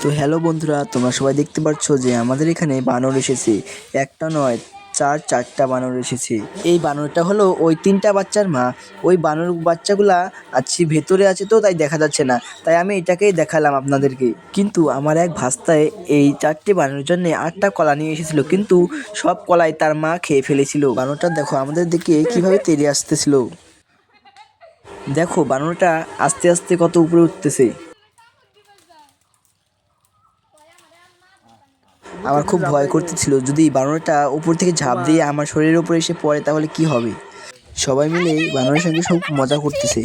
তো হ্যালো বন্ধুরা, তোমরা সবাই দেখতে পাচ্ছ যে আমাদের এখানে বানর এসেছে। একটা নয়, চারটা বানর এসেছে। এই বানরটা হলো ওই 3টা বাচ্চার মা। ওই বানর বাচ্চাগুলা ভেতরে আছে, তো তাই দেখা যাচ্ছে না, তাই আমি এটাকেই দেখালাম আপনাদেরকে। কিন্তু আমার এক ভাস্তায় এই 4টে বানরের জন্য 8টা কলা নিয়ে এসেছিল, কিন্তু সব কলাই তার মা খেয়ে ফেলেছিল। বানরটা দেখো আমাদের দিকে কিভাবে তেড়ে আসতেছিল। দেখো বানরটা আস্তে আস্তে কত উপরে উঠতেছে। আমার খুব ভয় করতেছিল, যদি বানরটা উপর থেকে ঝাঁপ দিয়ে আমার শরীরের উপরে এসে পড়ে তাহলে কি হবে। সবাই মিলে বানরের সঙ্গে সব মজা করতেছে।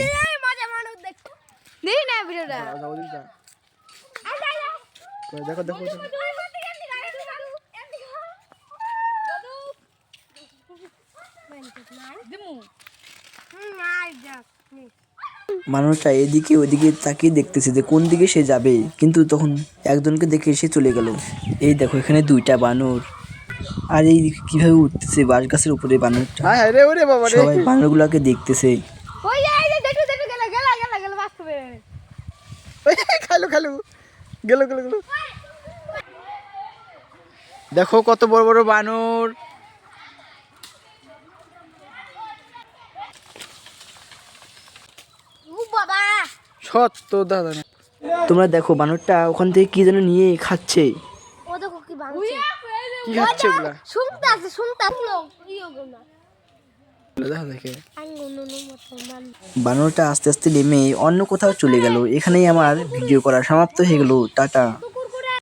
বানরটা এদিকে ওদিকে তাকিয়ে দেখতেছে যে কোন দিকে সে যাবে, কিন্তু তখন একজনকে দেখে সে চলে গেল। এই দেখো এখানে 2টা বানর, আর এই কিভাবে উঠতেছে বাঁশ গাছের উপরে বানরটা। সবাই বানরগুলোকে দেখতেছে। দেখো কত বড় বড় বানর। সত্য দাদা, তোমরা দেখো বানরটা ওখান থেকে কি যেন নিয়ে খাচ্ছে। কি খাচ্ছে ওগুলা? বানরটা আস্তে আস্তে নেমে অন্য কোথাও চলে গেল। এখানেই আমার ভিডিও করা সমাপ্ত হয়ে গেল। টাটা।